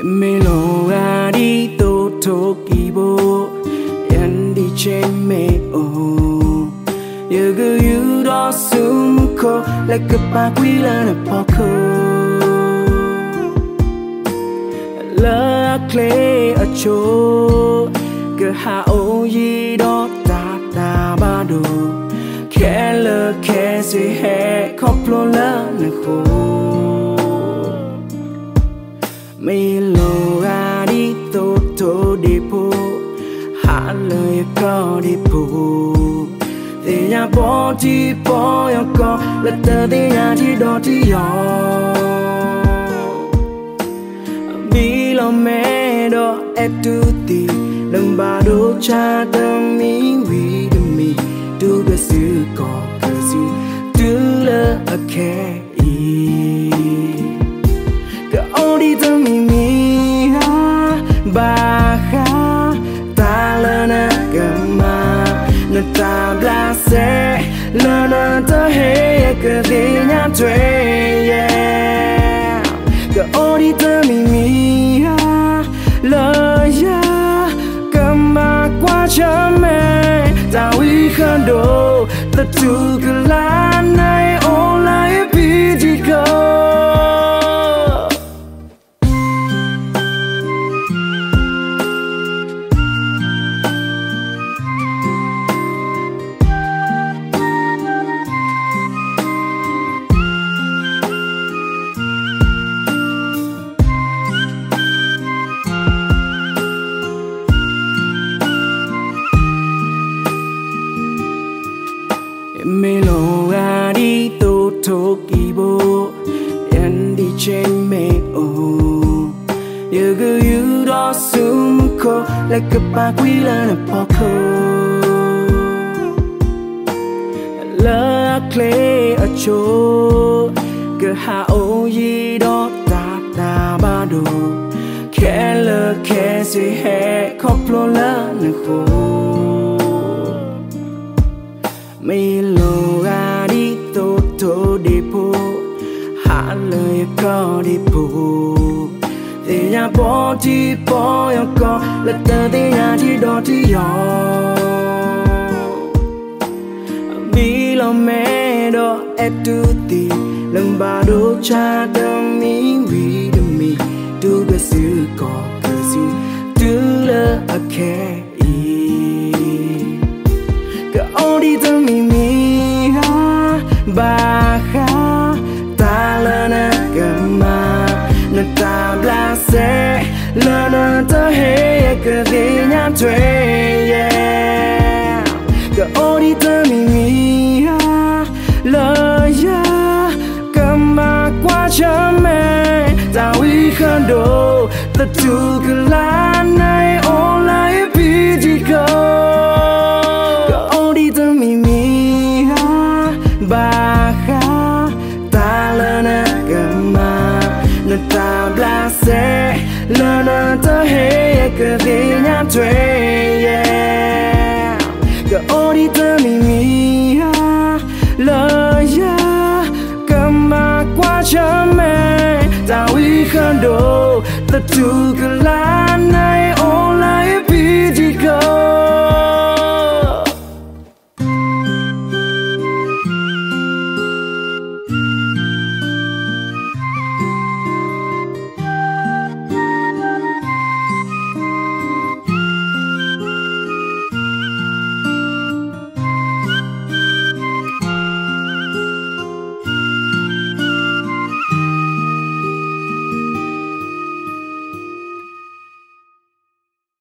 Melodi to tokibo Yandi cheme o Yagu yu do sumko Like a pakwila na poko La clay a cho Ke ha o yi do ta ta ba do Ke le ke se he koplo la na ko Melodi to depo hát lời có depo thì nhà bỏ chỉ bỏ yêu có là tờ thì nhà chỉ đó chỉ yo bi lo mẹ đó em tu ti lần ba đô cha tâm mi vi đam mi tu cái sự có cái gì tu là a care đi tâm mi ha ba ha ta la na gama na ta bla se la na ta he que de nya tue yeah cái đi tâm mi ha la ya gama qua cha mẹ ta uy khan do ta tu cái la này online bi di go Melodi to tokibo Yandi cheme o Yagu yu do sumko Like a pakwila na poko La clay a cho Ke ha o yi do ta ta ba do Ke le ke se he koplo la na ko Melodi to depo hát lời có depo thì nhà bỏ chỉ bỏ yêu có là tờ thì nhà chỉ đó chỉ yo bi lo mẹ đó em tu ti lần ba đô cha tâm mi vi đam mi tu cái sự có cái gì tu là a care đi tâm mi ha ba ha ta la na gama na ta bla se la na ta he que de nya tue yeah cái đi tâm mi ha la ya gama qua cha mẹ ta uy khan do ta tu cái la này online bi di go ba ha ta la na gama na ta bla se la na ta he que de nya tue yeah cái đi tâm mi ha la ya gama qua cha mẹ ta uy khan do ta tu cái la